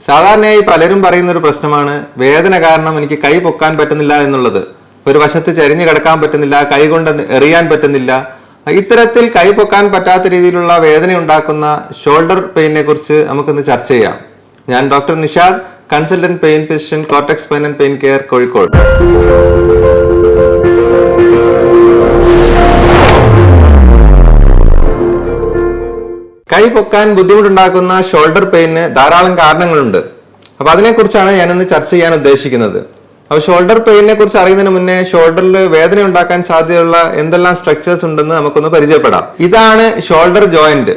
സാധാരണയായി പലരും പറയുന്ന ഒരു പ്രശ്നമാണ് വേദന കാരണം എനിക്ക് കൈ പൊക്കാൻ പറ്റുന്നില്ല എന്നുള്ളത്. ഒരു വശത്ത് ചരിഞ്ഞു കിടക്കാൻ പറ്റുന്നില്ല, കൈ കൊണ്ട് എറിയാൻ പറ്റുന്നില്ല. ഇത്തരത്തിൽ കൈ പൊക്കാൻ പറ്റാത്ത രീതിയിലുള്ള വേദന ഉണ്ടാക്കുന്ന ഷോൾഡർ പെയിനെ കുറിച്ച് നമുക്കിന്ന് ചർച്ച ചെയ്യാം. ഞാൻ doctor Nishad, consultant pain physician, cortex pain and pain care, Kozhikode. കൈ പൊക്കാൻ ബുദ്ധിമുട്ടുണ്ടാക്കുന്ന ഷോൾഡർ പെയിന് ധാരാളം കാരണങ്ങളുണ്ട്. അപ്പൊ അതിനെക്കുറിച്ചാണ് ഞാനിന്ന് ചർച്ച ചെയ്യാൻ ഉദ്ദേശിക്കുന്നത്. അപ്പൊ ഷോൾഡർ പെയിനെ കുറിച്ച് അറിയുന്നതിന് മുന്നേ ഷോൾഡറിൽ വേദന ഉണ്ടാക്കാൻ സാധ്യതയുള്ള എന്തെല്ലാം സ്ട്രക്ചേഴ്സ് ഉണ്ടെന്ന് നമുക്കൊന്ന് പരിചയപ്പെടാം. ഇതാണ് ഷോൾഡർ ജോയിന്റ്.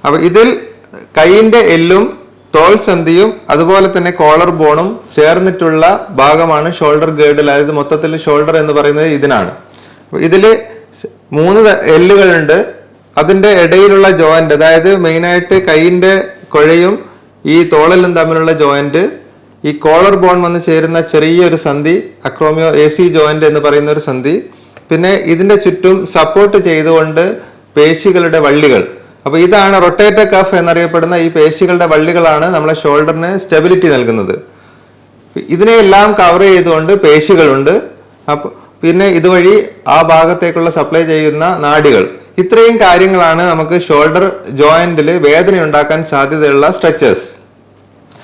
അപ്പൊ ഇതിൽ കൈയിന്റെ എല്ലും തോൾ സന്ധിയും അതുപോലെ തന്നെ കോളർ ബോണും ചേർന്നിട്ടുള്ള ഭാഗമാണ് ഷോൾഡർ ഗേർഡിൽ. അതായത് മൊത്തത്തിൽ ഷോൾഡർ എന്ന് പറയുന്നത് ഇതിനാണ്. ഇതില് 3 എല്ലുകളുണ്ട്. അതിന്റെ ഇടയിലുള്ള ജോയിന്റ്, അതായത് മെയിനായിട്ട് കൈയിന്റെ കുഴയും ഈ തോളലും തമ്മിലുള്ള ജോയിന്റ്, ഈ കോളർ ബോൺ വന്ന് ചേരുന്ന ചെറിയൊരു സന്ധി, അക്രോമിയോ AC ജോയിന്റ് എന്ന് പറയുന്ന ഒരു സന്ധി, പിന്നെ ഇതിന്റെ ചുറ്റും സപ്പോർട്ട് ചെയ്തുകൊണ്ട് പേശികളുടെ വള്ളികൾ. അപ്പൊ ഇതാണ് റൊട്ടേറ്റർ കഫ് എന്നറിയപ്പെടുന്ന ഈ പേശികളുടെ വള്ളികളാണ് നമ്മളെ ഷോൾഡറിന് സ്റ്റെബിലിറ്റി നൽകുന്നത്. ഇതിനെയെല്ലാം കവർ ചെയ്തുകൊണ്ട് പേശികളുണ്ട്. അപ്പൊ പിന്നെ ഇതുവഴി ആ ഭാഗത്തേക്കുള്ള സപ്ലൈ ചെയ്യുന്ന നാഡികൾ. ഇത്രയും കാര്യങ്ങളാണ് നമുക്ക് ഷോൾഡർ ജോയിന്റിൽ വേദന ഉണ്ടാക്കാൻ സാധ്യതയുള്ള സ്ട്രെച്ചേഴ്സ്.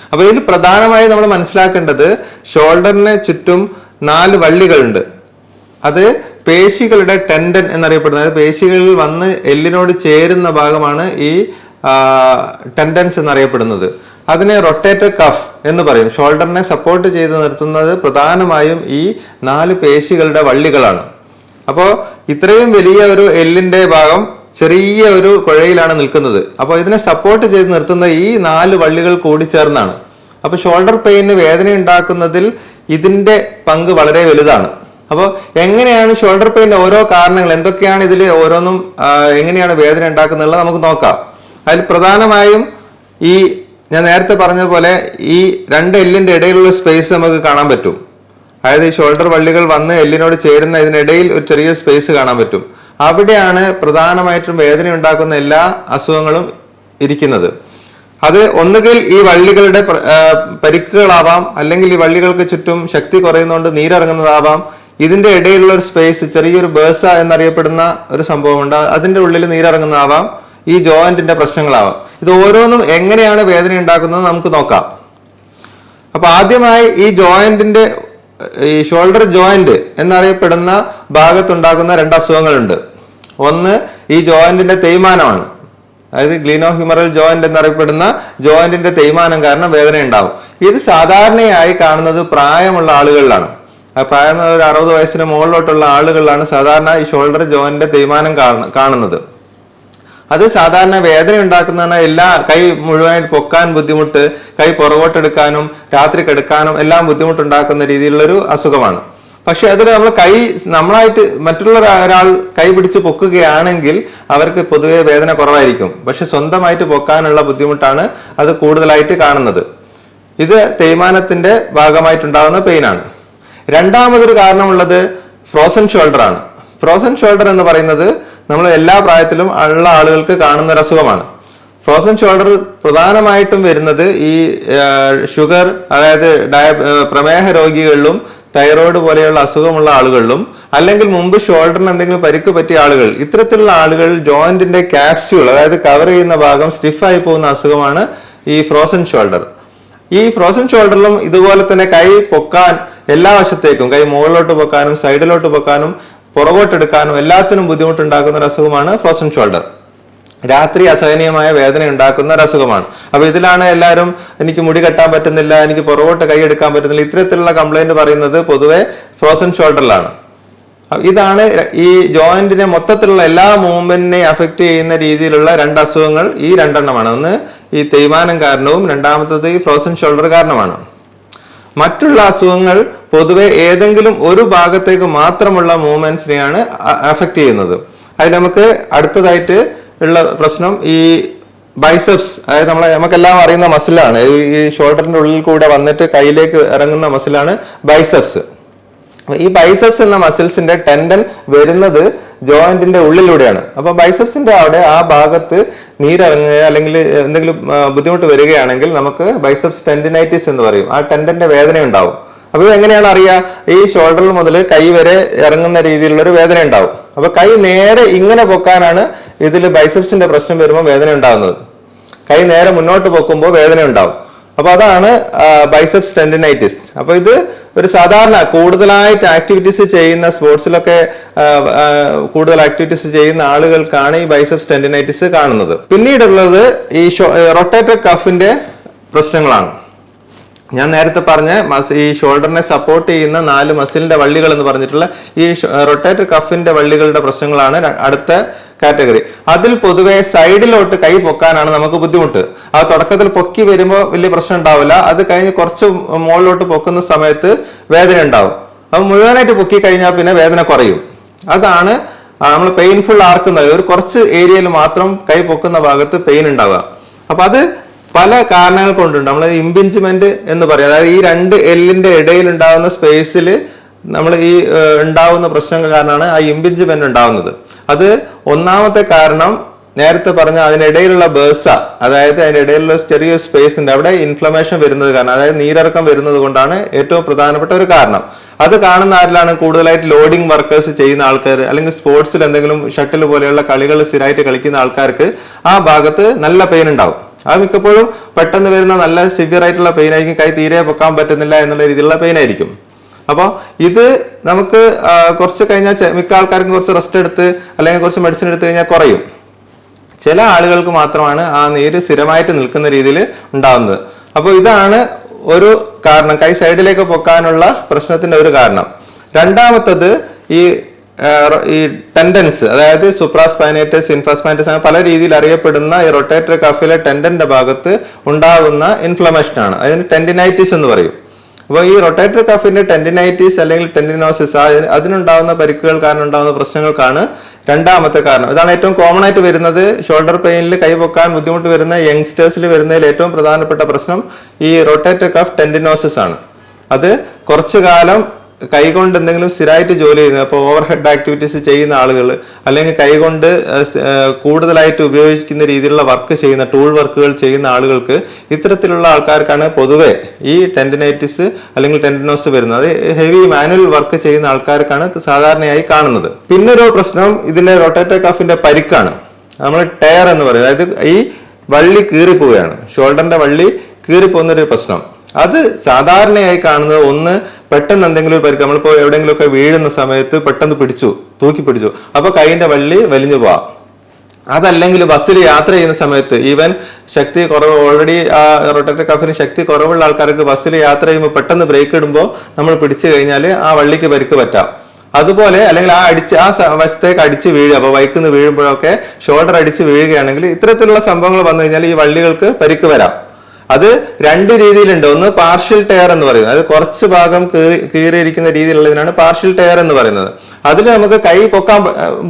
അപ്പൊ ഇതിൽ പ്രധാനമായി നമ്മൾ മനസ്സിലാക്കേണ്ടത് ഷോൾഡറിന് ചുറ്റും 4 വള്ളികളുണ്ട്. അത് പേശികളുടെ ടെൻഡൻ എന്നറിയപ്പെടുന്നത്, പേശികളിൽ വന്ന് എല്ലിനോട് ചേരുന്ന ഭാഗമാണ് ഈ ടെൻഡൻസ് എന്നറിയപ്പെടുന്നത്. അതിനെ റൊട്ടേറ്റർ കഫ് എന്ന് പറയും. ഷോൾഡറിനെ സപ്പോർട്ട് ചെയ്ത് നിർത്തുന്നത് പ്രധാനമായും ഈ 4 പേശികളുടെ വള്ളികളാണ്. അപ്പോൾ ഇത്രയും വലിയ ഒരു എല്ലിന്റെ ഭാഗം ചെറിയ ഒരു കുഴയിലാണ് നിൽക്കുന്നത്. അപ്പോൾ ഇതിനെ സപ്പോർട്ട് ചെയ്ത് നിർത്തുന്ന ഈ 4 വള്ളികൾ കൂടി ചേർന്നാണ്. അപ്പൊ ഷോൾഡർ പെയിന് വേദന ഉണ്ടാക്കുന്നതിൽ ഇതിന്റെ പങ്ക് വളരെ വലുതാണ്. അപ്പോൾ എങ്ങനെയാണ് ഷോൾഡർ പെയിന്റെ ഓരോ കാരണങ്ങൾ എന്തൊക്കെയാണ്, ഇതിൽ ഓരോന്നും എങ്ങനെയാണ് വേദന ഉണ്ടാക്കുന്നത് നമുക്ക് നോക്കാം. അതിൽ പ്രധാനമായും ഈ ഞാൻ നേരത്തെ പറഞ്ഞ പോലെ ഈ 2 എല്ലിന്റെ ഇടയിലുള്ള സ്പേസ് നമുക്ക് കാണാൻ പറ്റും. അതായത് ഈ ഷോൾഡർ വള്ളികൾ വന്ന് എല്ലിനോട് ചേരുന്ന ഇതിനിടയിൽ ഒരു ചെറിയ സ്പേസ് കാണാൻ പറ്റും. അവിടെയാണ് പ്രധാനമായിട്ടും വേദന ഉണ്ടാക്കുന്ന എല്ലാ അസുഖങ്ങളും ഇരിക്കുന്നത്. അത് ഒന്നുകിൽ ഈ വള്ളികളുടെ പരിക്കുകളാവാം, അല്ലെങ്കിൽ ഈ വള്ളികൾക്ക് ചുറ്റും ശക്തി കുറയുന്നതുകൊണ്ട് നീരിറങ്ങുന്നതാവാം. ഇതിന്റെ ഇടയിലുള്ള ഒരു സ്പേസ്, ചെറിയൊരു ബേസ എന്നറിയപ്പെടുന്ന ഒരു സംഭവമുണ്ട്, അതിന്റെ ഉള്ളിൽ നീരിറങ്ങുന്നതാവാം. ഈ ജോയിന്റിന്റെ പ്രശ്നങ്ങളാവാം. ഇത് ഓരോന്നും എങ്ങനെയാണ് വേദന ഉണ്ടാക്കുന്നത് നമുക്ക് നോക്കാം. അപ്പൊ ആദ്യമായി ഈ ജോയിന്റിന്റെ ഈ ഷോൾഡർ ജോയിന്റ് എന്നറിയപ്പെടുന്ന ഭാഗത്തുണ്ടാകുന്ന 2 അസുഖങ്ങളുണ്ട്. ഒന്ന് ഈ ജോയിന്റിന്റെ തേയ്മാനമാണ്. അതായത് ഗ്ലീനോഹ്യൂമറൽ ജോയിന്റ് എന്നറിയപ്പെടുന്ന ജോയിന്റിന്റെ തേയ്മാനം കാരണം വേദന ഉണ്ടാവും. ഇത് സാധാരണയായി കാണുന്നത് പ്രായമുള്ള ആളുകളിലാണ്. പ്രായം ഒരു 60 വയസ്സിന് മുകളിലോട്ടുള്ള ആളുകളിലാണ് സാധാരണ ഈ ഷോൾഡർ ജോയിന്റിന്റെ തേയ്മാനം കാണുന്നത്. അത് സാധാരണ വേദന ഉണ്ടാക്കുന്നതാണ്. കൈ മുഴുവനായിട്ട് പൊക്കാൻ ബുദ്ധിമുട്ട്, കൈ പുറകോട്ടെടുക്കാനും രാത്രി കിടക്കാനും എല്ലാം ബുദ്ധിമുട്ടുണ്ടാക്കുന്ന രീതിയിലുള്ളൊരു അസുഖമാണ്. പക്ഷെ അതിൽ നമ്മളായിട്ട് മറ്റുള്ള ഒരാൾ കൈ പിടിച്ച് പൊക്കുകയാണെങ്കിൽ അവർക്ക് പൊതുവെ വേദന കുറവായിരിക്കും. പക്ഷെ സ്വന്തമായിട്ട് പൊക്കാനുള്ള ബുദ്ധിമുട്ടാണ് അത് കൂടുതലായിട്ട് കാണുന്നത്. ഇത് തേയ്മാനത്തിന്റെ ഭാഗമായിട്ടുണ്ടാകുന്ന പെയിനാണ്. രണ്ടാമതൊരു കാരണമുള്ളത് ഫ്രോസൺ ഷോൾഡർ ആണ്. ഫ്രോസൺ ഷോൾഡർ എന്ന് പറയുന്നത് നമ്മൾ എല്ലാ പ്രായത്തിലും ഉള്ള ആളുകൾക്ക് കാണുന്ന ഒരു അസുഖമാണ്. ഫ്രോസൺ ഷോൾഡർ പ്രധാനമായിട്ടും വരുന്നത് ഈ ഷുഗർ, അതായത് പ്രമേഹ രോഗികളിലും തൈറോയ്ഡ് പോലെയുള്ള അസുഖമുള്ള ആളുകളിലും, അല്ലെങ്കിൽ മുമ്പ് ഷോൾഡറിന് എന്തെങ്കിലും പരിക്ക് പറ്റിയ ആളുകൾ, ഇത്തരത്തിലുള്ള ആളുകൾ ജോയിന്റിന്റെ ക്യാപ്സ്യൂൾ, അതായത് കവർ ചെയ്യുന്ന ഭാഗം സ്റ്റിഫായി പോകുന്ന അസുഖമാണ് ഈ ഫ്രോസൺ ഷോൾഡർ. ഈ ഫ്രോസൺ ഷോൾഡറിലും ഇതുപോലെ തന്നെ കൈ പൊക്കാൻ എല്ലാ വശത്തേക്കും, കൈ മുകളിലോട്ട് പൊക്കാനും സൈഡിലോട്ട് പൊക്കാനും പുറകോട്ടെടുക്കാനും എല്ലാത്തിനും ബുദ്ധിമുട്ടുണ്ടാക്കുന്ന ഒരു അസുഖമാണ് ഫ്രോസൺ ഷോൾഡർ. രാത്രി അസഹനീയമായ വേദന ഉണ്ടാക്കുന്ന ഒരു അസുഖമാണ്. അപ്പൊ ഇതിലാണ് എല്ലാവരും എനിക്ക് മുടി കെട്ടാൻ പറ്റുന്നില്ല, എനിക്ക് പുറകോട്ട് കൈ എടുക്കാൻ പറ്റുന്നില്ല, ഇത്തരത്തിലുള്ള കംപ്ലൈന്റ് പറയുന്നത് പൊതുവെ ഫ്രോസൺ ഷോൾഡറിലാണ്. ഇതാണ് ഈ ജോയിന്റിനെ മൊത്തത്തിലുള്ള എല്ലാ മൂവ്മെന്റിനെ അഫക്ട് ചെയ്യുന്ന രീതിയിലുള്ള 2 അസുഖങ്ങൾ. ഈ 2 എണ്ണമാണ്. ഒന്ന് ഈ തേയ്മാനം കാരണവും രണ്ടാമത്തത് ഈ ഫ്രോസൺ ഷോൾഡർ കാരണമാണ്. മറ്റുള്ള അസുഖങ്ങൾ പൊതുവെ ഏതെങ്കിലും ഒരു ഭാഗത്തേക്ക് മാത്രമുള്ള മൂവ്മെന്റ്സിനെയാണ് അഫക്ട് ചെയ്യുന്നത്. അതിൽ നമുക്ക് അടുത്തതായിട്ട് ഉള്ള പ്രശ്നം ഈ ബൈസെപ്സ്, അതായത് നമുക്കെല്ലാം അറിയുന്ന മസിലാണ്. ഈ ഷോൾഡറിന്റെ ഉള്ളിൽ കൂടെ വന്നിട്ട് കയ്യിലേക്ക് ഇറങ്ങുന്ന മസിലാണ് ബൈസെപ്സ്. ഈ ബൈസെപ്സ് എന്ന മസിൽസിന്റെ ടെൻഡൻ വരുന്നത് ജോയിന്റിന്റെ ഉള്ളിലൂടെയാണ്. അപ്പൊ ബൈസെപ്സിന്റെ അവിടെ ആ ഭാഗത്ത് നീരിറങ്ങുക അല്ലെങ്കിൽ എന്തെങ്കിലും ബുദ്ധിമുട്ട് വരികയാണെങ്കിൽ നമുക്ക് ബൈസെപ്സ് ടെൻഡിനൈറ്റിസ് എന്ന് പറയും. ആ ടെൻഡന്റെ വേദന ഉണ്ടാവും. അപ്പൊ ഇത് എങ്ങനെയാണ് അറിയാം? ഈ ഷോൾഡറിൽ മുതൽ കൈ വരെ ഇറങ്ങുന്ന രീതിയിലുള്ള ഒരു വേദന ഉണ്ടാവും. അപ്പൊ കൈ നേരെ ഇങ്ങനെ പൊക്കാനാണ് ഇതിൽ ബൈസെപ്സിന്റെ പ്രശ്നം വരുമ്പോൾ വേദന ഉണ്ടാവുന്നത്. കൈ നേരെ മുന്നോട്ട് പൊക്കുമ്പോൾ വേദന ഉണ്ടാവും. അപ്പൊ അതാണ് ബൈസെപ്സ് ടെൻഡിനൈറ്റിസ്. അപ്പൊ ഇത് ഒരു സാധാരണ കൂടുതലായിട്ട് ആക്ടിവിറ്റീസ് ചെയ്യുന്ന സ്പോർട്സിലൊക്കെ കൂടുതൽ ആക്ടിവിറ്റീസ് ചെയ്യുന്ന ആളുകൾക്കാണ് ഈ ബൈസെപ്സ് ടെൻഡിനൈറ്റിസ് കാണുന്നത്. പിന്നീടുള്ളത് ഈ റൊട്ടേറ്റർ കഫിന്റെ പ്രശ്നങ്ങളാണ്. ഞാൻ നേരത്തെ പറഞ്ഞ ഈ ഷോൾഡറിനെ സപ്പോർട്ട് ചെയ്യുന്ന 4 മസിലിന്റെ വള്ളികൾ എന്ന് പറഞ്ഞിട്ടുള്ള ഈ റൊട്ടേറ്റർ കഫിന്റെ വള്ളികളുടെ പ്രശ്നങ്ങളാണ് അടുത്ത കാറ്റഗറി. അതിൽ പൊതുവെ സൈഡിലോട്ട് കൈ പൊക്കാനാണ് നമുക്ക് ബുദ്ധിമുട്ട്. ആ തുടക്കത്തിൽ പൊക്കി വരുമ്പോൾ വലിയ പ്രശ്നം ഉണ്ടാവില്ല. അത് കഴിഞ്ഞ് കുറച്ച് മുകളിലോട്ട് പൊക്കുന്ന സമയത്ത് വേദന ഉണ്ടാവും. അത് മുഴുവനായിട്ട് പൊക്കി കഴിഞ്ഞാൽ പിന്നെ വേദന കുറയും. അതാണ് നമ്മൾ പെയിൻഫുൾ ആർക്കുന്നത്. ഒരു കുറച്ച് ഏരിയയിൽ മാത്രം കൈ പൊക്കുന്ന ഭാഗത്ത് പെയിൻ ഉണ്ടാവുക. അപ്പൊ അത് പല കാരണങ്ങൾ കൊണ്ടുണ്ട്. നമ്മൾ ഇംപിഞ്ച്മെന്റ് എന്ന് പറയും. അതായത് ഈ 2 എല്ലിന്റെ ഇടയിൽ ഉണ്ടാവുന്ന സ്പേസിൽ നമ്മൾ ഈ ഉണ്ടാവുന്ന പ്രശ്നങ്ങൾ കാരണമാണ് ആ ഇംപിഞ്ച്മെന്റ് ഉണ്ടാവുന്നത്. അത് ഒന്നാമത്തെ കാരണം നേരത്തെ പറഞ്ഞ അതിനിടയിലുള്ള ബേസ, അതായത് അതിനിടയിലുള്ള ചെറിയ സ്പേസ് ഉണ്ട്, അവിടെ ഇൻഫ്ലമേഷൻ വരുന്നത് കാരണം, അതായത് നീരിറക്കം വരുന്നത് കൊണ്ടാണ് ഏറ്റവും പ്രധാനപ്പെട്ട ഒരു കാരണം. അത് കാണുന്ന ആരിലാണ്? കൂടുതലായിട്ട് ലോഡിംഗ് വർക്കേഴ്സ് ചെയ്യുന്ന ആൾക്കാർ, അല്ലെങ്കിൽ സ്പോർട്സിൽ എന്തെങ്കിലും ഷട്ടിൽ പോലെയുള്ള കളികൾ സ്ഥിരമായിട്ട് കളിക്കുന്ന ആൾക്കാർക്ക് ആ ഭാഗത്ത് നല്ല പെയിൻ ഉണ്ടാവും. അത് മിക്കപ്പോഴും പെട്ടെന്ന് വരുന്ന നല്ല സിവിയർ ആയിട്ടുള്ള പെയിൻ ആയിരിക്കും. കൈ തീരെ പൊക്കാൻ പറ്റുന്നില്ല എന്നുള്ള രീതിയിലുള്ള പെയിൻ ആയിരിക്കും. അപ്പോൾ ഇത് നമുക്ക് കുറച്ച് കഴിഞ്ഞാൽ മിക്ക ആൾക്കാർക്കും കുറച്ച് റെസ്റ്റ് എടുത്ത് അല്ലെങ്കിൽ കുറച്ച് മെഡിസിൻ എടുത്തു കഴിഞ്ഞാൽ കുറയും. ചില ആളുകൾക്ക് മാത്രമാണ് ആ നീര് സ്ഥിരമായിട്ട് നിൽക്കുന്ന രീതിയിൽ ഉണ്ടാവുന്നത്. അപ്പോൾ ഇതാണ് ഒരു കാരണം, കൈ സൈഡിലേക്ക് പൊക്കാനുള്ള പ്രശ്നത്തിന്റെ ഒരു കാരണം. രണ്ടാമത്തത് ഈ ടെൻഡൻസ്, അതായത് സുപ്രാസ്പൈനേറ്റസ്, ഇൻഫ്രാസ്പൈനേറ്റസ്, പല രീതിയിൽ അറിയപ്പെടുന്ന ഈ റൊട്ടേറ്റർ കഫിലെ ടെൻഡന്റെ ഭാഗത്ത് ഉണ്ടാകുന്ന ഇൻഫ്ലമേഷൻ ആണ്. അതിന് ടെൻഡിനൈറ്റിസ് എന്ന് പറയും. അപ്പോൾ ഈ റൊട്ടേറ്റർ കഫിന്റെ ടെൻഡിനൈറ്റിസ് അല്ലെങ്കിൽ ടെൻഡിനോസിസ്, അതിനുണ്ടാവുന്ന പരിക്കുകൾ കാരണം ഉണ്ടാകുന്ന പ്രശ്നങ്ങൾക്കാണ് രണ്ടാമത്തെ കാരണം. ഇതാണ് ഏറ്റവും കോമൺ ആയിട്ട് വരുന്നത്. ഷോൾഡർ പെയിനിൽ കൈ പൊക്കാൻ ബുദ്ധിമുട്ട് വരുന്ന യങ്സ്റ്റേഴ്സിൽ വരുന്നതിൽ ഏറ്റവും പ്രധാനപ്പെട്ട പ്രശ്നം ഈ റൊട്ടേറ്റർ കഫ് ടെൻഡിനോസിസ് ആണ്. അത് കുറച്ചു കാലം കൈകൊണ്ട് എന്തെങ്കിലും സ്ഥിരമായിട്ട് ജോലി ചെയ്യുന്നത്, അപ്പോൾ ഓവർ ഹെഡ് ആക്ടിവിറ്റീസ് ചെയ്യുന്ന ആളുകൾ, അല്ലെങ്കിൽ കൈകൊണ്ട് കൂടുതലായിട്ട് ഉപയോഗിക്കുന്ന രീതിയിലുള്ള വർക്ക് ചെയ്യുന്ന ടൂൾ വർക്കുകൾ ചെയ്യുന്ന ആളുകൾക്ക്, ഇത്തരത്തിലുള്ള ആൾക്കാർക്കാണ് പൊതുവെ ഈ ടെൻഡിനൈറ്റിസ് അല്ലെങ്കിൽ ടെൻഡിനോസ് വരുന്നത്. അത് ഹെവി മാനുവൽ വർക്ക് ചെയ്യുന്ന ആൾക്കാർക്കാണ് സാധാരണയായി കാണുന്നത്. പിന്നൊരു പ്രശ്നം ഇതിന്റെ റൊട്ടേറ്റർ കഫിന്റെ പരിക്കാണ്. നമ്മൾ ടയർ എന്ന് പറയും. അതായത് ഈ വള്ളി കീറിപ്പോവുകയാണ്, ഷോൾഡറിന്റെ വള്ളി കീറിപ്പോകുന്നൊരു പ്രശ്നം. അത് സാധാരണയായി കാണുന്നത് ഒന്ന് പെട്ടെന്ന് എന്തെങ്കിലും ഒരു പരിക്ക്, നമ്മളിപ്പോൾ എവിടെയെങ്കിലുമൊക്കെ വീഴുന്ന സമയത്ത് പെട്ടെന്ന് തൂക്കി പിടിച്ചു, അപ്പൊ കൈയിന്റെ വള്ളി വലിഞ്ഞു പോവാം. അതല്ലെങ്കിൽ ബസ്സിൽ യാത്ര ചെയ്യുന്ന സമയത്ത്, ഈവൻ ശക്തി കുറവ്, ഓൾറെഡി ആ റൊട്ടേറ്റർ കഫിന് ശക്തി കുറവുള്ള ആൾക്കാർക്ക് ബസ്സിൽ യാത്ര ചെയ്യുമ്പോൾ പെട്ടെന്ന് ബ്രേക്ക് ഇടുമ്പോൾ നമ്മൾ പിടിച്ചു കഴിഞ്ഞാൽ ആ വള്ളിക്ക് പരിക്ക് പറ്റാം. അതുപോലെ അല്ലെങ്കിൽ ആ വശത്തേക്ക് അടിച്ച് വീഴുക, അപ്പൊ ബൈക്കിൽ വീഴുമ്പോഴൊക്കെ ഷോൾഡർ അടിച്ച് വീഴുകയാണെങ്കിൽ ഇത്തരത്തിലുള്ള സംഭവങ്ങൾ വന്നു കഴിഞ്ഞാൽ ഈ വള്ളികൾക്ക് പരിക്ക് വരാം. അത് 2 രീതിയിലുണ്ട്. ഒന്ന് പാർഷ്യൽ ടയർ എന്ന് പറയുന്നത്, അതായത് കുറച്ച് ഭാഗം കീറിയിരിക്കുന്ന രീതിയിലുള്ളതിനാണ് പാർഷ്യൽ ടയർ എന്ന് പറയുന്നത്. അതിൽ നമുക്ക് കൈ പൊക്കാൻ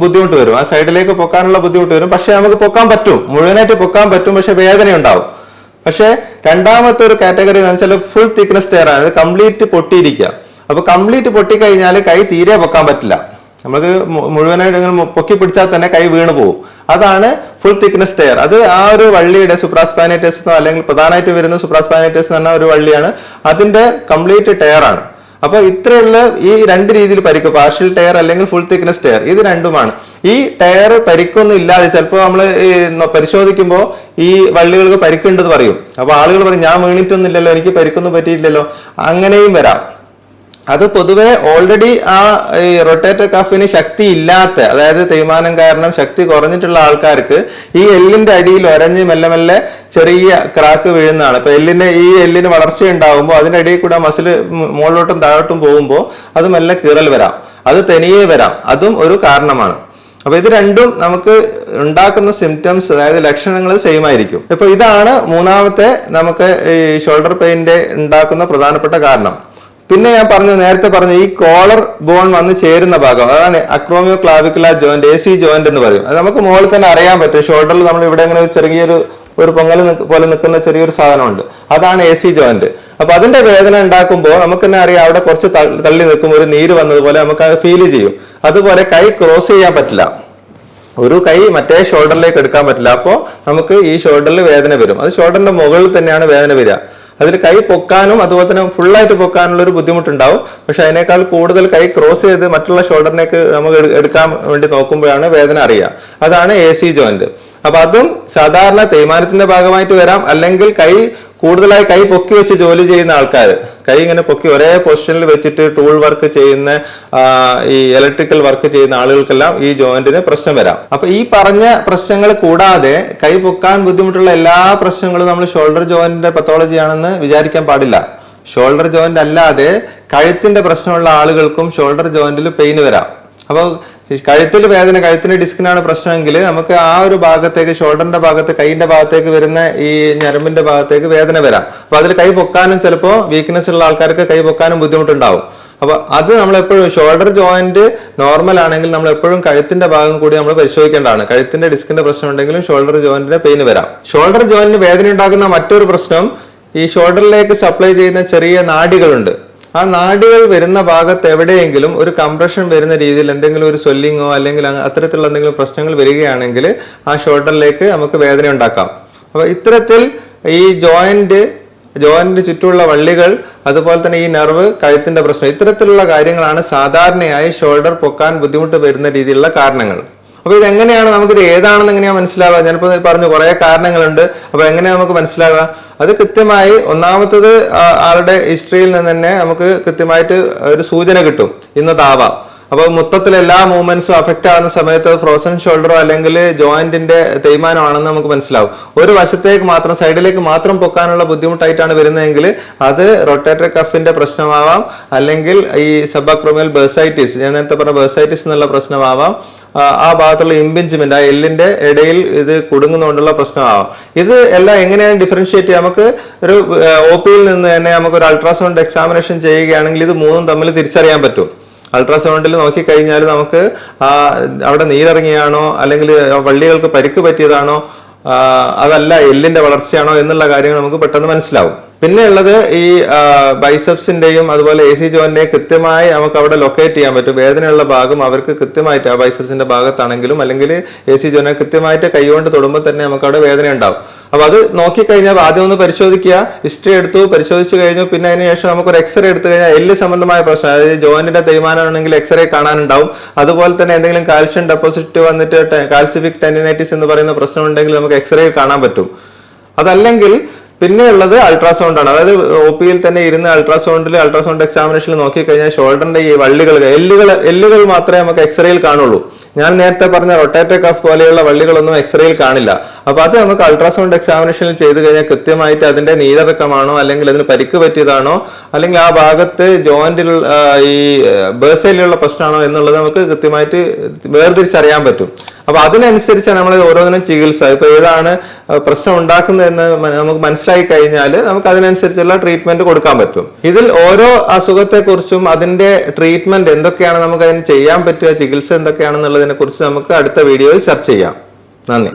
ബുദ്ധിമുട്ട് വരും, ആ സൈഡിലേക്ക് പൊക്കാനുള്ള ബുദ്ധിമുട്ട് വരും. പക്ഷെ നമുക്ക് പൊക്കാൻ പറ്റും, മുഴുവനായിട്ട് പൊക്കാൻ പറ്റും, പക്ഷെ വേദന ഉണ്ടാവും. പക്ഷെ രണ്ടാമത്തെ ഒരു കാറ്റഗറി എന്ന് വെച്ചാൽ ഫുൾ തിക്നെസ് ടയർ ആണ്. അത് കംപ്ലീറ്റ് പൊട്ടിയിരിക്കുക. അപ്പൊ കംപ്ലീറ്റ് പൊട്ടിക്കഴിഞ്ഞാൽ കൈ തീരെ പൊക്കാൻ പറ്റില്ല. നമുക്ക് മുഴുവനായിട്ട് പൊക്കി പിടിച്ചാൽ തന്നെ കൈ വീണ് പോകും. അതാണ് ഫുൾ തിക്നെസ് ടയർ. അത് ആ ഒരു വള്ളിയുടെ സുപ്രാസ്പൈനേറ്റസ് അല്ലെങ്കിൽ പ്രധാനമായിട്ട് വരുന്ന സുപ്രാസ്പൈനേറ്റസ് എന്ന് പറഞ്ഞ ഒരു വള്ളിയാണ്, അതിന്റെ കംപ്ലീറ്റ് ടയർ ആണ്. അപ്പൊ ഇത്രയുള്ള ഈ 2 രീതിയിൽ പരിക്ക്, പാർഷ്യൽ ടയർ അല്ലെങ്കിൽ ഫുൾ തിക്നെസ് ടയർ, ഇത് രണ്ടുമാണ്. ഈ ടയർ പരിക്കൊന്നും ഇല്ലാതെ ചിലപ്പോൾ നമ്മൾ പരിശോധിക്കുമ്പോൾ ഈ വള്ളികൾക്ക് പരിക്കുണ്ടെന്ന് പറയും. അപ്പൊ ആളുകൾ പറയും ഞാൻ വീണിട്ടൊന്നുമില്ലല്ലോ, എനിക്ക് പരിക്കൊന്നും പറ്റിയിട്ടില്ലല്ലോ, അങ്ങനെയും വരാം. അത് പൊതുവെ ഓൾറെഡി ആ ഈ റൊട്ടേറ്റർ കഫിന് ശക്തി ഇല്ലാത്ത, അതായത് തേയ്മാനം കാരണം ശക്തി കുറഞ്ഞിട്ടുള്ള ആൾക്കാർക്ക് ഈ എല്ലിന്റെ അടിയിൽ ഒരഞ്ഞ് മെല്ലെ മെല്ലെ ചെറിയ ക്രാക്ക് വീഴുന്നതാണ്. ഇപ്പൊ ഈ എല്ലിന് വളർച്ച ഉണ്ടാകുമ്പോൾ അതിന്റെ അടിയിൽ കൂടെ മസിൽ മുകളിലോട്ടും താഴോട്ടും പോകുമ്പോൾ അത് മെല്ലെ കീറൽ വരാം, അത് തനിയെ വരാം, അതും ഒരു കാരണമാണ്. അപ്പൊ ഇത് രണ്ടും നമുക്ക് ഉണ്ടാക്കുന്ന സിംറ്റംസ്, അതായത് ലക്ഷണങ്ങൾ സെയിം ആയിരിക്കും. ഇപ്പൊ ഇതാണ് മൂന്നാമത്തെ നമുക്ക് ഈ ഷോൾഡർ പെയിന്റെ ഉണ്ടാക്കുന്ന പ്രധാനപ്പെട്ട കാരണം. പിന്നെ ഞാൻ നേരത്തെ പറഞ്ഞു ഈ കോളർ ബോൺ വന്ന് ചേരുന്ന ഭാഗം, അതാണ് അക്രോമിയോ ക്ലാവിക്കുലർ ജോയിന്റ്, AC ജോയിന്റ് എന്ന് പറയും. അത് നമുക്ക് മുകളിൽ തന്നെ അറിയാൻ പറ്റും. ഷോൾഡറിൽ നമ്മൾ ഇവിടെ ഇങ്ങനെ ചെറിയൊരു ഒരു പൊങ്ങൽ പോലെ നിൽക്കുന്ന ചെറിയൊരു സാധനമുണ്ട്, അതാണ് AC ജോയിന്റ്. അപ്പൊ അതിന്റെ വേദന ഉണ്ടാക്കുമ്പോൾ നമുക്ക് തന്നെ അറിയാം, അവിടെ കുറച്ച് തള്ളി നിൽക്കുമ്പോൾ ഒരു നീര് വന്നതുപോലെ നമുക്ക് അത് ഫീൽ ചെയ്യും. അതുപോലെ കൈ ക്രോസ് ചെയ്യാൻ പറ്റില്ല, ഒരു കൈ മറ്റേ ഷോൾഡറിലേക്ക് എടുക്കാൻ പറ്റില്ല. അപ്പോൾ നമുക്ക് ഈ ഷോൾഡറിൽ വേദന വരും. അത് ഷോൾഡറിന്റെ മുകളിൽ തന്നെയാണ് വേദന വരിക. അതിൽ കൈ പൊക്കാനും അതുപോലെ തന്നെ ഫുള്ളായിട്ട് പൊക്കാനുള്ള ഒരു ബുദ്ധിമുട്ടുണ്ടാവും. പക്ഷെ അതിനേക്കാൾ കൂടുതൽ കൈ ക്രോസ് ചെയ്ത് മറ്റുള്ള ഷോൾഡറിനേക്ക് നമുക്ക് എടുക്കാൻ വേണ്ടി നോക്കുമ്പോഴാണ് വേദന അറിയുക. അതാണ് AC ജോയിന്റ്. അപ്പൊ അതും സാധാരണ തേയ്മാനത്തിന്റെ ഭാഗമായിട്ട് വരാം, അല്ലെങ്കിൽ കൂടുതലായി കൈ പൊക്കി വെച്ച് ജോലി ചെയ്യുന്ന ആൾക്കാർ, കൈ ഇങ്ങനെ പൊക്കി ഒരേ പൊസിഷനിൽ വെച്ചിട്ട് ടൂൾ വർക്ക് ചെയ്യുന്ന ഈ ഇലക്ട്രിക്കൽ വർക്ക് ചെയ്യുന്ന ആളുകൾക്കെല്ലാം ഈ ജോയിന്റിന് പ്രശ്നം വരാം. അപ്പൊ ഈ പറഞ്ഞ പ്രശ്നങ്ങൾ കൂടാതെ കൈ പൊക്കാൻ ബുദ്ധിമുട്ടുള്ള എല്ലാ പ്രശ്നങ്ങളും നമ്മൾ ഷോൾഡർ ജോയിന്റിന്റെ പത്തോളജി ആണെന്ന് വിചാരിക്കാൻ പാടില്ല. ഷോൾഡർ ജോയിന്റ് അല്ലാതെ കഴുത്തിന്റെ പ്രശ്നമുള്ള ആളുകൾക്കും ഷോൾഡർ ജോയിന്റിൽ പെയിൻ വരാം. അപ്പോൾ കഴുത്തിൽ വേദന, കഴുത്തിന്റെ ഡിസ്കിനാണ് പ്രശ്നമെങ്കിൽ നമുക്ക് ആ ഒരു ഭാഗത്തേക്ക്, ഷോൾഡറിന്റെ ഭാഗത്ത്, കൈയിന്റെ ഭാഗത്തേക്ക് വരുന്ന ഈ ഞരമ്പിന്റെ ഭാഗത്തേക്ക് വേദന വരാം. അപ്പൊ അതിൽ കൈ പൊക്കാനും ചിലപ്പോൾ വീക്ക്നെസ് ഉള്ള ആൾക്കാർക്ക് കൈ പൊക്കാനും ബുദ്ധിമുട്ടുണ്ടാവും. അപ്പൊ അത് നമ്മളെപ്പോഴും ഷോൾഡർ ജോയിന്റ് നോർമൽ ആണെങ്കിൽ നമ്മൾ എപ്പോഴും കഴുത്തിന്റെ ഭാഗം കൂടി നമ്മൾ പരിശോധിക്കേണ്ടതാണ്. കഴുത്തിന്റെ ഡിസ്കിന്റെ പ്രശ്നം ഉണ്ടെങ്കിലും ഷോൾഡർ ജോയിന്റിന് പെയിൻ വരാം. ഷോൾഡർ ജോയിന്റിന് വേദന ഉണ്ടാക്കുന്ന മറ്റൊരു പ്രശ്നം, ഈ ഷോൾഡറിലേക്ക് സപ്ലൈ ചെയ്യുന്ന ചെറിയ നാഡികളുണ്ട്. ആ നാഡികൾ വരുന്ന ഭാഗത്ത് എവിടെയെങ്കിലും ഒരു കംപ്രഷൻ വരുന്ന രീതിയിൽ എന്തെങ്കിലും ഒരു സ്വെല്ലിങ്ങോ അല്ലെങ്കിൽ അത്തരത്തിലുള്ള എന്തെങ്കിലും പ്രശ്നങ്ങൾ വരികയാണെങ്കിൽ ആ ഷോൾഡറിലേക്ക് നമുക്ക് വേദന ഉണ്ടാക്കാം. അപ്പൊ ഇത്തരത്തിൽ ഈ ജോയിന്റ് ചുറ്റുമുള്ള വള്ളികൾ, അതുപോലെ തന്നെ ഈ നെർവ്, കഴുത്തിന്റെ പ്രശ്നം, ഇത്തരത്തിലുള്ള കാര്യങ്ങളാണ് സാധാരണയായി ഷോൾഡർ പൊക്കാൻ ബുദ്ധിമുട്ട് വരുന്ന രീതിയിലുള്ള കാരണങ്ങൾ. അപ്പൊ ഇതെങ്ങനെയാണ് നമുക്കിത് ഏതാണെന്ന് എങ്ങനെയാണ് മനസ്സിലാവുക? ഞാനിപ്പോ പറഞ്ഞു കുറെ കാരണങ്ങളുണ്ട്. അപ്പൊ എങ്ങനെയാ നമുക്ക് മനസ്സിലാവുക? അത് കൃത്യമായി ഒന്നാമത്തത് ആളുടെ ഹിസ്റ്ററിയിൽ നിന്ന് തന്നെ നമുക്ക് കൃത്യമായിട്ട് ഒരു സൂചന കിട്ടും, ഇന്നതാവാം. അപ്പൊ മൊത്തത്തിൽ എല്ലാ മൂവ്മെന്റ്സും അഫക്റ്റ് ആകുന്ന സമയത്ത് ഫ്രോസൺ ഷോൾഡറോ അല്ലെങ്കിൽ ജോയിന്റിന്റെ തേയ്മാനമാണെന്ന് നമുക്ക് മനസ്സിലാവും. ഒരു വശത്തേക്ക് മാത്രം, സൈഡിലേക്ക് മാത്രം പൊക്കാനുള്ള ബുദ്ധിമുട്ടായിട്ടാണ് വരുന്നതെങ്കിൽ അത് റൊട്ടേറ്റർ കഫിന്റെ പ്രശ്നമാവാം, അല്ലെങ്കിൽ ഈ സബാക്രോമിയൽ ബേഴ്സൈറ്റിസ്, ഞാൻ നേരത്തെ പറഞ്ഞ ബേഴ്സൈറ്റിസ് എന്നുള്ള പ്രശ്നമാവാം. ആ ഭാഗത്തുള്ള ഇംപിഞ്ച്മെന്റ്, ആ എല്ലിന്റെ ഇടയിൽ ഇത് കുടുങ്ങുന്നതുകൊണ്ടുള്ള പ്രശ്നമാവാം. ഇത് എല്ലാം എങ്ങനെയാണ് ഡിഫറൻഷിയേറ്റ് ചെയ്യുക? നമുക്ക് ഒരു OP യിൽ നിന്ന് തന്നെ നമുക്ക് ഒരു അൾട്രാസൗണ്ട് എക്സാമിനേഷൻ ചെയ്യുകയാണെങ്കിൽ ഇത് മൂന്നും തമ്മിൽ തിരിച്ചറിയാൻ പറ്റും. അൾട്രാസൗണ്ടിൽ നോക്കിക്കഴിഞ്ഞാൽ നമുക്ക് അവിടെ നീരിറങ്ങിയാണോ, അല്ലെങ്കിൽ വള്ളികൾക്ക് പരിക്ക് പറ്റിയതാണോ, അതല്ല എല്ലിന്റെ വളർച്ചയാണോ എന്നുള്ള കാര്യങ്ങൾ നമുക്ക് പെട്ടെന്ന് മനസ്സിലാവും. പിന്നെ ഉള്ളത് ഈ ബൈസെപ്സിന്റെയും അതുപോലെ AC ജോയിന്റിനെയും കൃത്യമായി നമുക്ക് അവിടെ ലൊക്കേറ്റ് ചെയ്യാൻ പറ്റും. വേദനയുള്ള ഭാഗം അവർക്ക് കൃത്യമായിട്ട്, ആ ബൈസെപ്സിന്റെ ഭാഗത്താണെങ്കിലും അല്ലെങ്കിൽ AC ജോയിനെ കൃത്യമായിട്ട് കൈകൊണ്ട് തൊടുമ്പോൾ തന്നെ നമുക്ക് അവിടെ വേദന ഉണ്ടാവും. അപ്പൊ അത് നോക്കിക്കഴിഞ്ഞാൽ ആദ്യം ഒന്ന് പരിശോധിക്കുക, ഹിസ്റ്ററി എടുത്തു, പരിശോധിച്ചു കഴിഞ്ഞു. പിന്നെ അതിനുശേഷം നമുക്കൊരു എക്സ്റേ എടുത്തു കഴിഞ്ഞാൽ എല്ല് സംബന്ധമായ പ്രശ്നം, അതായത് ജോയിന്റിന്റെ തേയ്മാനമാണെങ്കിൽ എക്സ്റേ കാണാനുണ്ടാവും. അതുപോലെ തന്നെ എന്തെങ്കിലും കാൽഷ്യം ഡെപ്പോസിറ്റ് വന്നിട്ട് കാൽസിഫിക് ടെൻഡിനൈറ്റിസ് എന്ന് പറയുന്ന പ്രശ്നം ഉണ്ടെങ്കിൽ നമുക്ക് എക്സ്റേ കാണാൻ പറ്റും. അതല്ലെങ്കിൽ പിന്നെ ഉള്ളത് അൾട്രാസൗണ്ട് ആണ്. അതായത് OP യിൽ തന്നെ ഇരുന്ന് അൾട്രാസൗണ്ട് എക്സാമിനേഷനിൽ നോക്കിക്കഴിഞ്ഞാൽ ഷോൾഡറിന്റെ ഈ വള്ളികൾ, എല്ലുകൾ മാത്രമേ നമുക്ക് എക്സ്റേയിൽ കാണുള്ളൂ. ഞാൻ നേരത്തെ പറഞ്ഞ റൊട്ടേറ്റർ കഫ് പോലെയുള്ള വള്ളികളൊന്നും എക്സ്റേയിൽ കാണില്ല. അപ്പൊ അത് നമുക്ക് അൾട്രാസൗണ്ട് എക്സാമിനേഷനിൽ ചെയ്ത് കഴിഞ്ഞാൽ കൃത്യമായിട്ട് അതിന്റെ നീരിറക്കമാണോ, അല്ലെങ്കിൽ അതിന് പരിക്ക് പറ്റിയതാണോ, അല്ലെങ്കിൽ ആ ഭാഗത്ത് ജോയിന്റിൽ ഈ ബേഴ്സയിലുള്ള പ്രശ്നമാണോ എന്നുള്ളത് നമുക്ക് കൃത്യമായിട്ട് വേർതിരിച്ചറിയാൻ പറ്റും. അപ്പൊ അതിനനുസരിച്ചാണ് നമ്മൾ ഓരോന്നിനും ചികിത്സ, ഇപ്പൊ ഏതാണ് പ്രശ്നം ഉണ്ടാക്കുന്നതെന്ന് നമുക്ക് മനസ്സിലായി കഴിഞ്ഞാൽ നമുക്ക് അതിനനുസരിച്ചുള്ള ട്രീറ്റ്മെന്റ് കൊടുക്കാൻ പറ്റും. ഇതിൽ ഓരോ അസുഖത്തെക്കുറിച്ചും അതിന്റെ ട്രീറ്റ്മെന്റ് എന്തൊക്കെയാണ്, നമുക്ക് അതിന് ചെയ്യാൻ പറ്റുക, ചികിത്സ എന്തൊക്കെയാണെന്നുള്ളതിനെ കുറിച്ച് നമുക്ക് അടുത്ത വീഡിയോയിൽ ചർച്ച ചെയ്യാം. നന്ദി.